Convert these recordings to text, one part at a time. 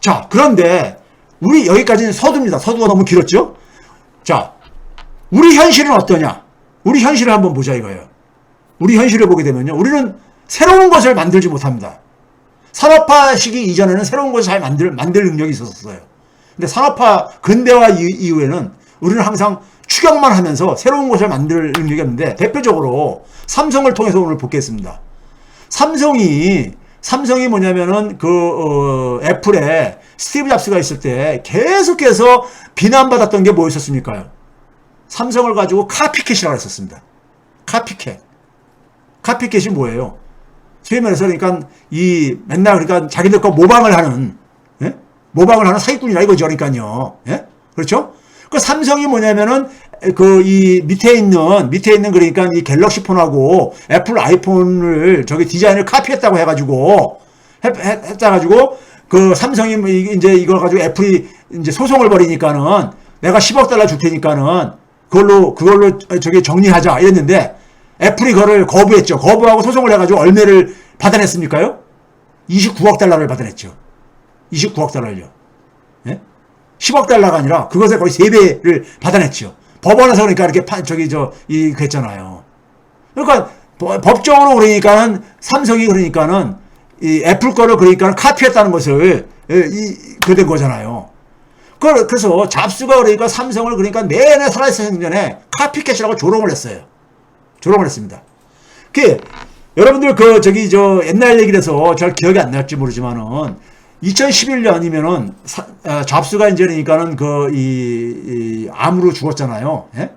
자, 그런데 우리 여기까지는 서두입니다. 서두가 너무 길었죠? 자, 우리 현실은 어떠냐? 우리 현실을 한번 보자 이거예요. 우리 현실을 보게 되면요. 우리는 새로운 것을 만들지 못합니다. 산업화 시기 이전에는 새로운 것을 잘 만들 능력이 있었어요. 근데 산업화 근대화 이후에는 우리는 항상 추격만 하면서 새로운 것을 만들 능력이 없는데, 대표적으로 삼성을 통해서 오늘 보겠습니다. 삼성이 뭐냐면은 애플에 스티브 잡스가 있을 때 계속해서 비난받았던 게 뭐였었습니까요? 삼성을 가지고 카피캣이라고 했었습니다. 카피캣이 뭐예요? 소위 말해서 그러니까 맨날 그러니까 자기들 거 모방을 하는, 예? 모방을 하는 사기꾼이라 이거죠. 그러니까요. 예? 그렇죠? 그 삼성이 뭐냐면은 밑에 있는 그러니까 이 갤럭시 폰하고 애플 아이폰을 디자인을 카피했다고 해가지고 그 삼성이 이제 이걸 가지고 애플이 이제 소송을 벌이니까는 내가 10억 달러 줄 테니까는 그걸로 정리하자 이랬는데, 애플이 그거를 거부했죠. 거부하고 소송을 해가지고 얼마를 받아냈습니까요? 29억 달러를 받아냈죠. 29억 달러를요. 예? 10억 달러가 아니라 그것에 거의 3배를 받아냈죠. 법원에서 그러니까 이렇게 그랬잖아요. 그러니까 법적으로 그러니까는 삼성이 그러니까는 이 애플 거를 그러니까 카피했다는 것을 그된 거잖아요. 그래서 잡스가 그러니까 삼성을 그러니까 내내 살아있을 생전에 카피캣이라고 조롱을 했어요. 조롱을 했습니다. 여러분들 옛날 얘기를 해서 잘 기억이 안 날지 모르지만은 2011년이면은 잡스가 이제 그러니까는 암으로 죽었잖아요. 예?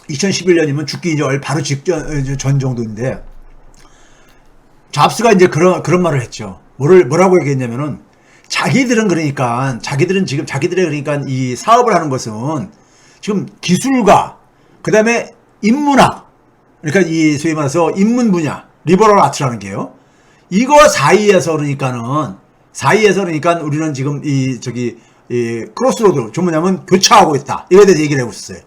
2011년이면 죽기 이제 바로 전 정도인데, 잡스가 이제 그런 말을 했죠. 뭐라고 얘기했냐면은, 자기들은 지금 자기들의 그러니까 이 사업을 하는 것은 지금 기술과 그다음에 인문학, 그러니까 소위 말해서 인문 분야, 리버럴 아트라는 게요. 이거 사이에서 그러니까 우리는 지금 크로스로드, 좀 뭐냐면 교차하고 있다. 이거에 대해서 얘기를 하고 있었어요.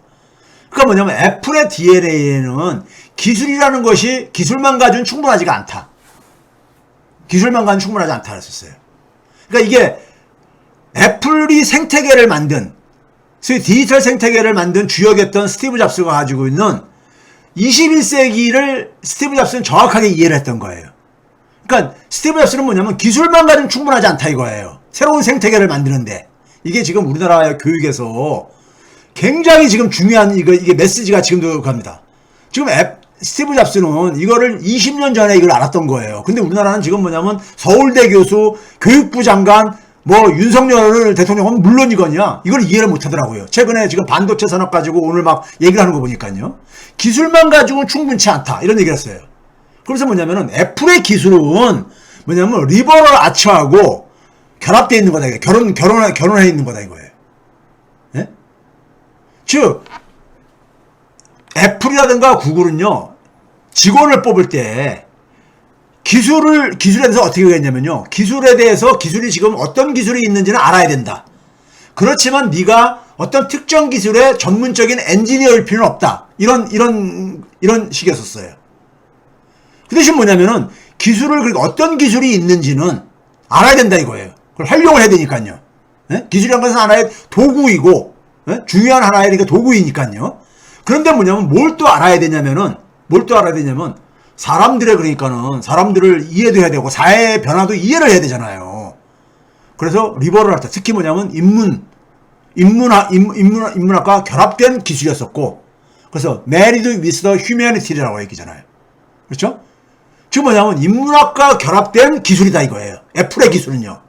그러니까 뭐냐면 애플의 DNA에는 기술이라는 것이 기술만 가지고는 충분하지가 않다. 기술만 가지고는 충분하지 않다 그랬었어요. 그러니까 이게 애플이 생태계를 만든, 소위 디지털 생태계를 만든 주역이었던 스티브 잡스가 가지고 있는 21세기를 스티브 잡스는 정확하게 이해를 했던 거예요. 그러니까 스티브 잡스는 뭐냐면 기술만 가지고는 충분하지 않다 이거예요. 새로운 생태계를 만드는데. 이게 지금 우리나라 교육에서 굉장히 지금 중요한 이게 메시지가 지금도 갑니다. 지금 스티브 잡스는 이거를 20년 전에 이걸 알았던 거예요. 근데 우리나라는 지금 뭐냐면 서울대 교수, 교육부 장관, 윤석열 대통령은 물론이거냐, 이걸 이해를 못 하더라고요. 최근에 지금 반도체 산업 가지고 오늘 막 얘기를 하는 거 보니까요. 기술만 가지고는 충분치 않다. 이런 얘기를 했어요. 그래서 뭐냐면은 애플의 기술은 뭐냐면 리버럴 아츠하고 결합되어 있는 거다. 결혼해 있는 거다 이거예요. 예? 즉, 애플이라든가 구글은요, 직원을 뽑을 때 기술에 대해서 어떻게 하겠냐면요, 기술이 지금 어떤 기술이 있는지는 알아야 된다. 그렇지만 네가 어떤 특정 기술의 전문적인 엔지니어일 필요는 없다. 이런 식이었었어요. 그 대신 뭐냐면은 그러니까 어떤 기술이 있는지는 알아야 된다 이거예요. 그걸 활용을 해야 되니까요. 예? 기술이란 것은 하나의 도구이고, 예? 중요한 하나의 그러니까 도구이니까요. 그런데 뭐냐면 뭘 또 알아야 되냐면 사람들을 이해도 해야 되고 사회의 변화도 이해를 해야 되잖아요. 그래서 리버럴 아트, 특히 뭐냐면 인문학과 결합된 기술이었었고, 그래서 married with the humanity라고 얘기잖아요. 그렇죠? 지금 뭐냐면 인문학과 결합된 기술이다 이거예요. 애플의 기술은요.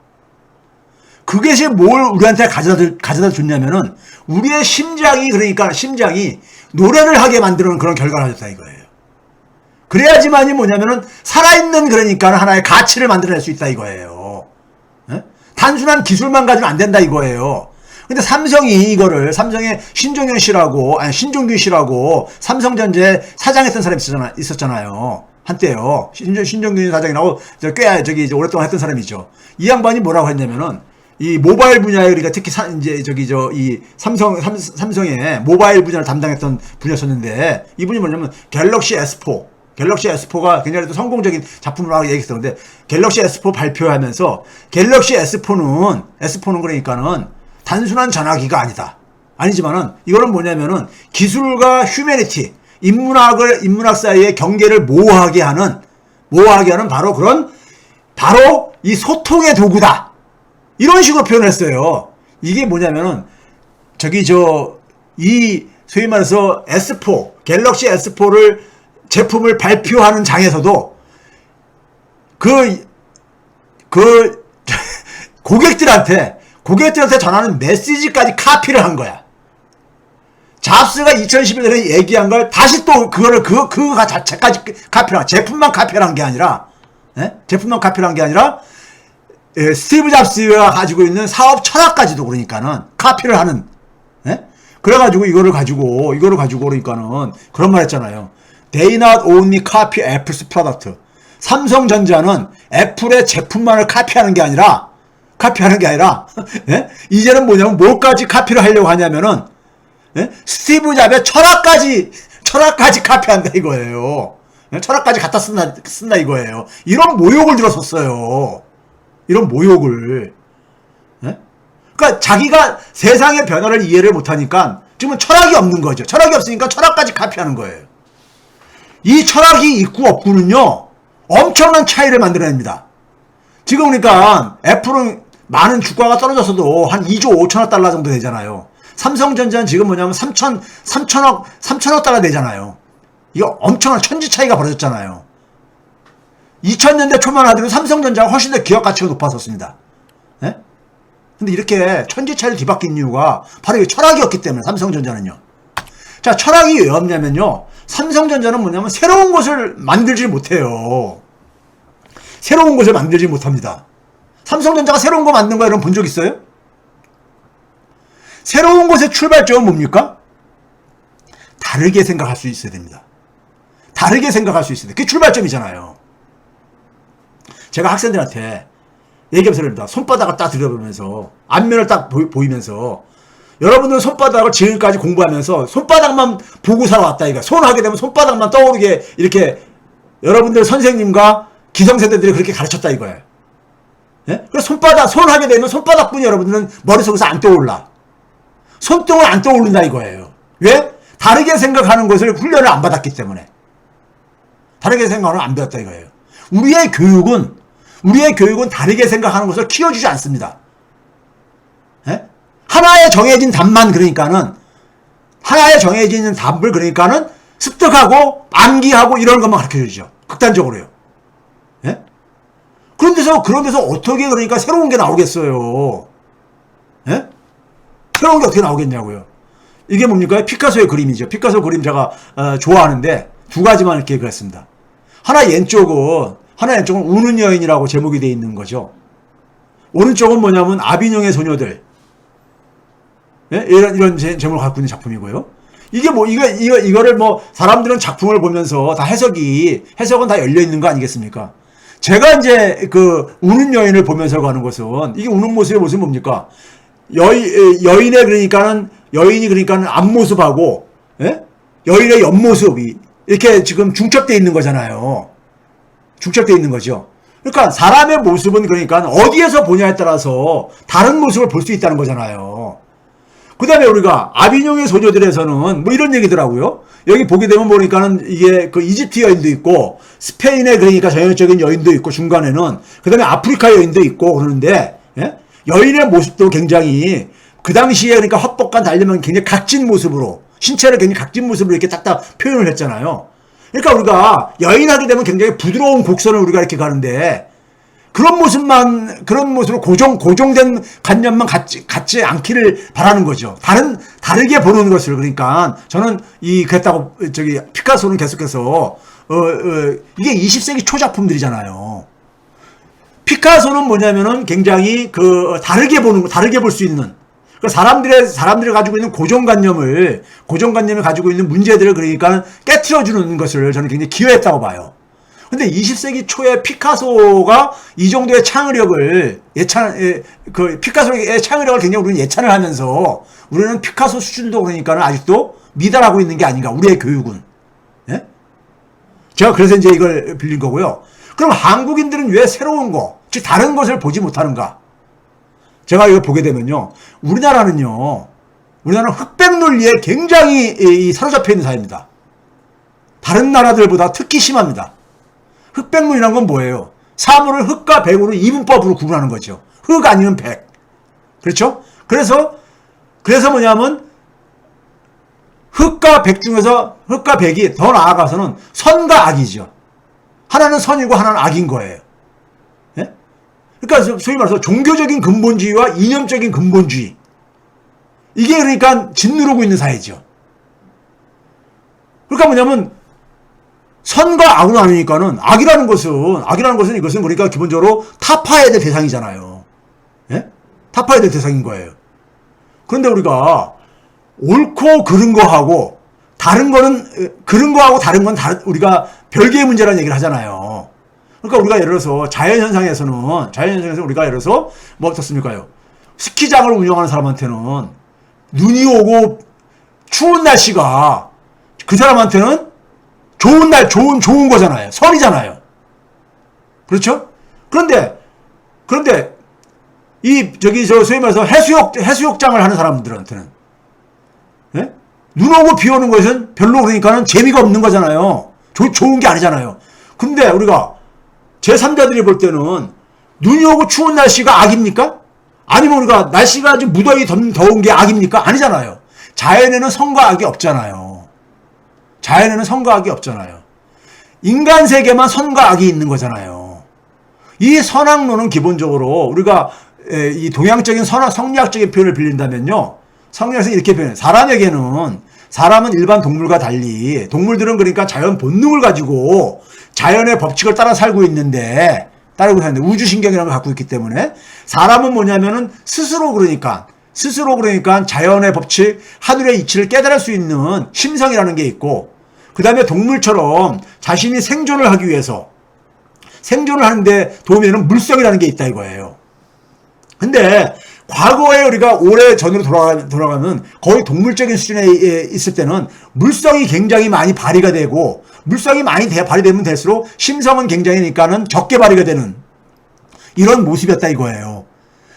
그것이 뭘 우리한테 가져다 줬냐면은 우리의 심장이 노래를 하게 만드는 그런 결과를 가졌다 이거예요. 그래야지만이 뭐냐면은 살아있는 그러니까 하나의 가치를 만들어낼 수 있다 이거예요. 예? 단순한 기술만 가지면 안 된다 이거예요. 근데 삼성의 신종균 씨라고 삼성전자 사장했던 사람이 있었잖아요. 한때요. 신종균 사장이라고 꽤 오랫동안 했던 사람이죠. 이 양반이 뭐라고 했냐면은 이 모바일 분야에 우리가 특히 이 삼성의 모바일 분야를 담당했던 분이었었는데, 이분이 뭐냐면 갤럭시 S4 갤럭시 S4가 굉장히 또 성공적인 작품이라고 얘기했었는데, 갤럭시 S4 발표하면서 갤럭시 S4는 그러니까는 단순한 전화기가 아니다. 아니지만은 이거는 뭐냐면은 기술과 휴머니티, 인문학 사이의 경계를 모호하게 하는 바로 이 소통의 도구다. 이런 식으로 표현했어요. 이게 뭐냐면은 소위 말해서 S4, 갤럭시 S4를 제품을 발표하는 장에서도 고객들한테 전하는 메시지까지 카피를 한 거야. 잡스가 2011년에 얘기한 걸 다시 또 그거 자체까지 카피를 한, 제품만 카피를 한 게 아니라, 스티브 잡스가 가지고 있는 사업 철학까지도 그러니까는 카피를 하는, 그래가지고 이거를 가지고 그러니까는 그런 말 했잖아요. They not only copy Apple's product. 삼성전자는 애플의 제품만을 카피하는 게 아니라, 이제는 뭐냐면 뭘까지 카피를 하려고 하냐면은, 스티브 잡의 철학까지 카피한다 이거예요. 철학까지 갖다 쓴다 이거예요. 이런 모욕을 들었었어요. 이런 모욕을. 그러니까 자기가 세상의 변화를 이해를 못하니까 지금은 철학이 없는 거죠. 철학이 없으니까 철학까지 카피하는 거예요. 이 철학이 있고 없고는요, 엄청난 차이를 만들어냅니다. 지금 그러니까 애플은 많은 주가가 떨어졌어도 한 2조 5천억 달러 정도 되잖아요. 삼성전자는 지금 뭐냐면 3천억 달러 되잖아요. 이거 엄청난 천지 차이가 벌어졌잖아요. 2000년대 초만 하더라도 삼성전자가 훨씬 더 기업 가치가 높았었습니다. 근데 이렇게 천지 차이를 뒤바뀐 이유가 바로 이 철학이었기 때문에, 삼성전자는요. 자, 철학이 왜 없냐면요, 삼성전자는 뭐냐면 새로운 것을 만들지 못해요. 새로운 것을 만들지 못합니다. 삼성전자가 새로운 거 만든 거 여러분 본 적 있어요? 새로운 것의 출발점은 뭡니까? 다르게 생각할 수 있어야 됩니다. 다르게 생각할 수 있어야 돼. 그게 출발점이잖아요. 제가 학생들한테 얘기하면서 그럽니다. 손바닥을 딱 들여보면서, 앞면을 딱 보이면서, 여러분들은 손바닥을 지금까지 공부하면서 손바닥만 보고 살아왔다 이거. 손 하게 되면 손바닥만 떠오르게 이렇게 여러분들 선생님과 기성세대들이 그렇게 가르쳤다 이거예요. 그래서 손 하게 되면 손바닥뿐이 여러분들은 머릿속에서 안 떠올라. 손등은 안 떠오른다 이거예요. 왜? 다르게 생각하는 것을 훈련을 안 받았기 때문에. 다르게 생각하는 걸 안 배웠다 이거예요. 우리의 교육은 다르게 생각하는 것을 키워주지 않습니다. 하나의 정해진 답만 답을 습득하고 암기하고 이런 것만 가르쳐주죠. 극단적으로요. 그런 데서 어떻게 새로운 게 나오겠어요. 새로운 게 어떻게 나오겠냐고요. 이게 뭡니까? 피카소의 그림이죠. 피카소 그림 제가 좋아하는데 두 가지만 이렇게 그랬습니다. 하나 왼쪽은 우는 여인이라고 제목이 되어 있는 거죠. 오른쪽은 뭐냐면 아비뇽의 소녀들. 이런 제목을 갖고 있는 작품이고요. 이거를 사람들은 작품을 보면서 다 해석은 다 열려 있는 거 아니겠습니까? 제가 이제 우는 여인을 보면서 가는 것은, 이게 우는 모습의 모습이 뭡니까? 여인이 앞모습하고, 여인의 옆모습이 이렇게 지금 중첩되어 있는 거잖아요. 중첩되어 있는 거죠. 그러니까 사람의 모습은 어디에서 보냐에 따라서 다른 모습을 볼 수 있다는 거잖아요. 그 다음에 우리가 아비뇽의 소녀들에서는 이런 얘기더라고요. 여기 보게 되면 이게 이집트 여인도 있고, 스페인의 전형적인 여인도 있고, 중간에는, 그 다음에 아프리카 여인도 있고, 그러는데, 여인의 모습도 굉장히, 그 당시에 헛복간 달려면 굉장히 각진 모습으로, 신체를 굉장히 각진 모습으로 이렇게 딱딱 표현을 했잖아요. 그러니까 우리가 여인하게 되면 굉장히 부드러운 곡선을 우리가 이렇게 가는데, 그런 모습으로 고정된 관념만 갖지 않기를 바라는 거죠. 다르게 보는 것을. 저는 그랬다고, 피카소는 계속해서, 이게 20세기 초 작품들이잖아요. 피카소는 뭐냐면은 굉장히 다르게 볼 수 있는, 사람들이 가지고 있는 고정관념을 가지고 있는 문제들을 깨트려주는 것을 저는 굉장히 기여했다고 봐요. 근데 20세기 초에 피카소가 이 정도의 창의력을 피카소의 창의력을 굉장히 우리는 예찬을 하면서, 우리는 피카소 수준도 아직도 미달하고 있는 게 아닌가, 우리의 교육은. 제가 그래서 이제 이걸 빌린 거고요. 그럼 한국인들은 왜 새로운 거, 즉 다른 것을 보지 못하는가? 제가 이걸 보게 되면요. 우리나라는 흑백 논리에 굉장히 사로잡혀 있는 사회입니다. 다른 나라들보다 특히 심합니다. 흑백 논리란 건 뭐예요? 사물을 흑과 백으로 이분법으로 구분하는 거죠. 흑 아니면 백. 그렇죠? 그래서 뭐냐면 흑과 백 중에서 흑과 백이 더 나아가서는 선과 악이죠. 하나는 선이고 하나는 악인 거예요. 예? 그러니까 소위 말해서 종교적인 근본주의와 이념적인 근본주의. 이게 그러니까 짓누르고 있는 사회죠. 그러니까 뭐냐면 선과 악으로 나누니까는 악이라는 것은 이것은 그러니까 기본적으로 타파해야 될 대상이잖아요. 예? 타파해야 될 대상인 거예요. 그런데 우리가 옳고 그른 거하고 다른 거는 그른 거하고 다른 건 우리가 별개의 문제라는 얘기를 하잖아요. 그러니까 우리가 예를 들어서 자연현상에서는 우리가 예를 들어서 뭐 어떻습니까요? 스키장을 운영하는 사람한테는 눈이 오고 추운 날씨가 그 사람한테는 좋은 좋은 거잖아요. 선이잖아요. 그렇죠? 그런데 소위 말해서 해수욕장을 하는 사람들한테는 예? 눈 오고 비 오는 것은 별로 그러니까는 재미가 없는 거잖아요. 좋은 게 아니잖아요. 근데 우리가 제3자들이 볼 때는 눈이 오고 추운 날씨가 악입니까? 아니면 우리가 날씨가 아주 무더위 더운 게 악입니까? 아니잖아요. 자연에는 선과 악이 없잖아요. 인간 세계만 선과 악이 있는 거잖아요. 이 선악론은 기본적으로 우리가 이 동양적인 성리학적인 표현을 빌린다면요. 성리학에서 이렇게 표현해요. 사람은 일반 동물과 달리 동물들은 그러니까 자연 본능을 가지고 자연의 법칙을 따라 살고 있는데 우주신경이라는 걸 갖고 있기 때문에 사람은 뭐냐면은 스스로 그러니까 자연의 법칙, 하늘의 이치를 깨달을 수 있는 심성이라는 게 있고 그 다음에 동물처럼 자신이 생존을 하기 위해서 생존을 하는데 도움이 되는 물성이라는 게 있다 이거예요. 근데 과거에 우리가 오래 전으로 돌아가면 거의 동물적인 수준에 있을 때는 물성이 굉장히 많이 발휘가 되고 물성이 많이 발휘되면 될수록 심성은 굉장히니까는 적게 발휘가 되는 이런 모습이었다 이거예요.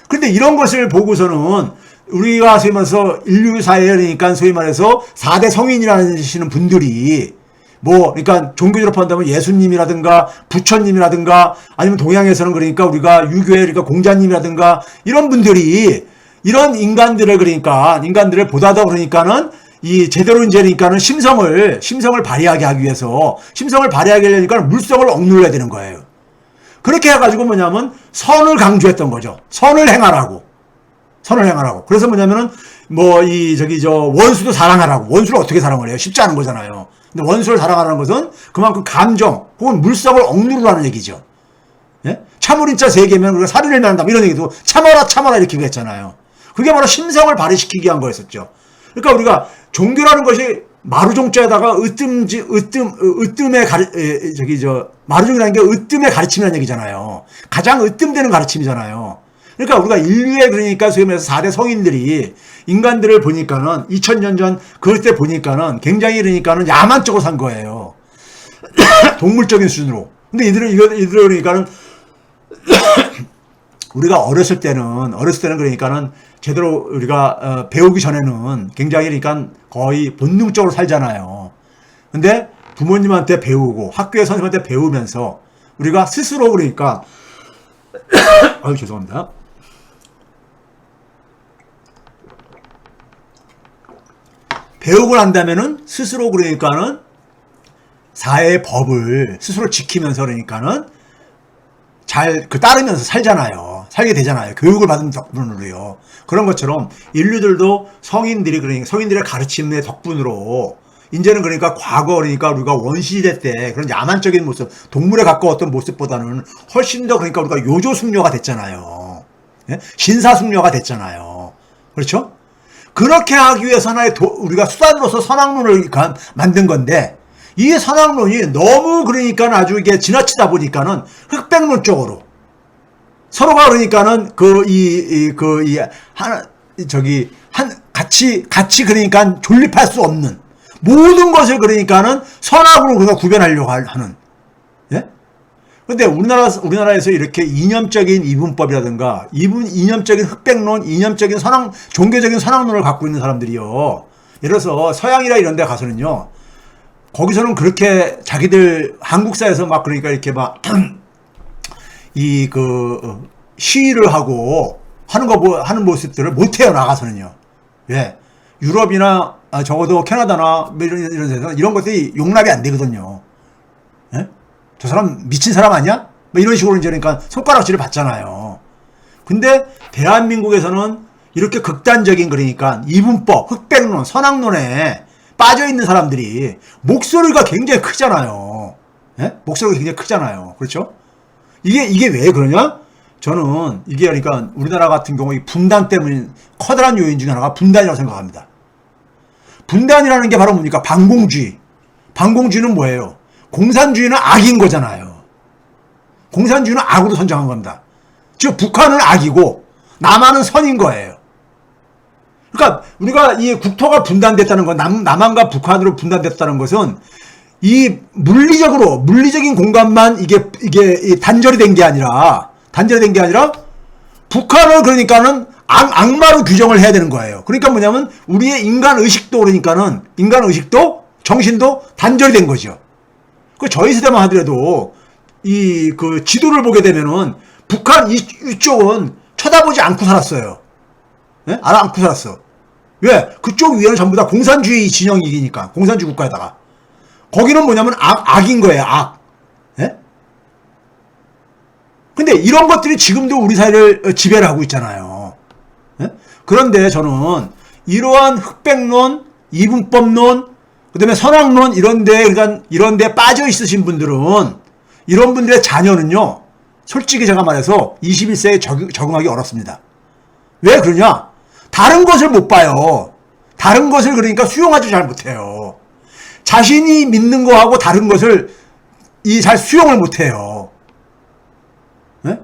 그런데 이런 것을 보고서는 우리가 소위 말해서 인류 사회니까 소위 말해서 4대 성인이라는 하시는 분들이 그러니까 종교 졸업한다면 예수님이라든가 부처님이라든가 아니면 동양에서는 그러니까 우리가 유교의 그러니까 공자님이라든가 이런 분들이 이런 인간들을 보다 더 그러니까는 이 제대로 이제 그러니까는 심성을 발휘하게 하기 위해서 심성을 발휘하게 하려니까 물성을 억눌러야 되는 거예요. 그렇게 해가지고 뭐냐면 선을 강조했던 거죠. 선을 행하라고. 그래서 뭐냐면은 원수도 사랑하라고. 원수를 어떻게 사랑을 해요? 쉽지 않은 거잖아요. 근데 원수를 사랑하라는 것은 그만큼 감정 혹은 물성을 억누르라는 얘기죠. 예? 참을인자 3개면 우리가 살인을 면한다 이런 얘기도 참아라 이렇게 했잖아요. 그게 바로 심성을 발휘시키기 위한 거였었죠. 그러니까 우리가 종교라는 것이 마루종자에다가 마루종이라는 게 으뜸의 가르침이라는 얘기잖아요. 가장 으뜸되는 가르침이잖아요. 그러니까 우리가 인류의 그러니까 소위 말해서 4대 성인들이 인간들을 보니까는 2000년 전 그때 보니까는 굉장히 그러니까는 야만적으로 산 거예요. 동물적인 수준으로. 근데 이들은 그러니까는 우리가 어렸을 때는 그러니까는 제대로 우리가 배우기 전에는 굉장히 그러니까 거의 본능적으로 살잖아요. 근데 부모님한테 배우고 학교의 선생님한테 배우면서 우리가 스스로 그러니까 죄송합니다. 배우고 난다면은 스스로 그러니까는 사회의 법을 스스로 지키면서 그러니까는 잘 따르면서 살게 되잖아요. 교육을 받은 덕분으로요. 그런 것처럼 인류들도 성인들의 가르침의 덕분으로 이제는 그러니까 과거 그러니까 우리가 원시시대 때 그런 야만적인 모습, 동물에 가까웠던 모습보다는 훨씬 더 그러니까 우리가 요조숙녀가 됐잖아요. 예? 신사숙녀가 됐잖아요. 그렇죠? 그렇게 하기 위해서 우리가 수단으로서 선악론을 만든 건데 이 선악론이 너무 그러니까 아주 이게 지나치다 보니까는 흑백론 쪽으로 서로가 그러니까는 같이 그러니까 존립할 수 없는 모든 것을 그러니까는 선악으로 그가 구별하려고 하는. 예? 근데 우리나라에서 이렇게 이념적인 이분법이라든가 이념적인 흑백론, 이념적인 종교적인 선악론을 갖고 있는 사람들이요. 예를 들어서 서양이나 이런 데 가서는요. 거기서는 그렇게 자기들 한국사에서 막 그러니까 이렇게 막 시위를 하고 하는 모습들을 못해요, 나가서는요. 예. 유럽이나 적어도 캐나다나 이런 데서 이런 것들이 용납이 안 되거든요. 예? 저 사람 미친 사람 아니야? 뭐 이런 식으로 이제 그러니까 손가락질을 받잖아요. 근데 대한민국에서는 이렇게 극단적인 그러니까 이분법, 흑백론, 선악론에 빠져 있는 사람들이 목소리가 굉장히 크잖아요. 예? 목소리가 굉장히 크잖아요. 그렇죠? 이게 왜 그러냐? 저는 이게 그러니까 우리나라 같은 경우 이 분단 때문에 커다란 요인 중에 하나가 분단이라고 생각합니다. 분단이라는 게 바로 뭡니까? 반공주의. 반공주의는 뭐예요? 공산주의는 악인 거잖아요. 공산주의는 악으로 선정한 겁니다. 즉 북한은 악이고 남한은 선인 거예요. 그러니까 우리가 이 국토가 분단됐다는 건 남한과 북한으로 분단됐다는 것은 이 물리적인 공간만 이게 단절이 된 게 아니라 북한을 그러니까는 악마로 규정을 해야 되는 거예요. 그러니까 뭐냐면 우리의 인간 의식도 정신도 단절이 된 거죠. 그 저희 세대만 하더라도 그 지도를 보게 되면은 북한 이쪽은 쳐다보지 않고 살았어요. 예? 않고 살았어. 왜? 그쪽 위에는 전부 다 공산주의 진영이니까. 공산주의 국가에다가. 거기는 뭐냐면 악인 거예요, 악. 예? 근데 이런 것들이 지금도 우리 사회를 지배를 하고 있잖아요. 예? 그런데 저는 이러한 흑백론, 이분법론, 그 다음에 선악론 이런데 빠져 있으신 분들은, 이런 분들의 자녀는요, 솔직히 제가 말해서 21세기에 적응하기 어렵습니다. 왜 그러냐? 다른 것을 못 봐요. 다른 것을 그러니까 수용하지 잘 못해요. 자신이 믿는 거하고 다른 것을 잘 수용을 못해요. 네?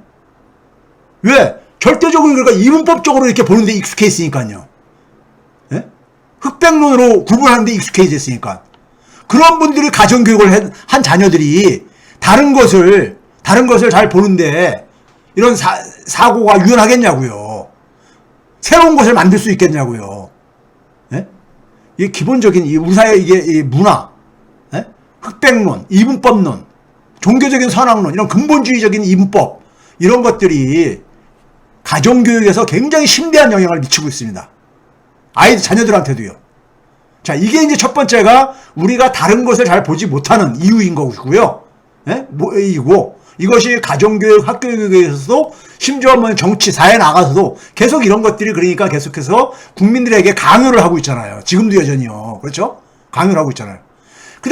왜? 절대적으로 그러니까 이분법적으로 이렇게 보는데 익숙해 있으니까요. 네? 흑백론으로 구분하는데 익숙해져 있으니까. 그런 분들이 가정교육을 한 자녀들이 다른 것을 잘 보는데 이런 사고가 유연하겠냐고요. 새로운 것을 만들 수 있겠냐고요. 예? 이게 기본적인 우리 사회 이게 문화, 예? 흑백론, 이분법론, 종교적인 선악론, 이런 근본주의적인 이분법 이런 것들이 가정교육에서 굉장히 심대한 영향을 미치고 있습니다. 자녀들한테도요. 자, 이게 이제 첫 번째가 우리가 다른 것을 잘 보지 못하는 이유인 것이고요. 예? 이것이 가정교육, 학교교육에서도 심지어 뭐 정치, 사회에 나가서도 계속 이런 것들이 그러니까 계속해서 국민들에게 강요를 하고 있잖아요. 지금도 여전히요. 그렇죠? 강요를 하고 있잖아요.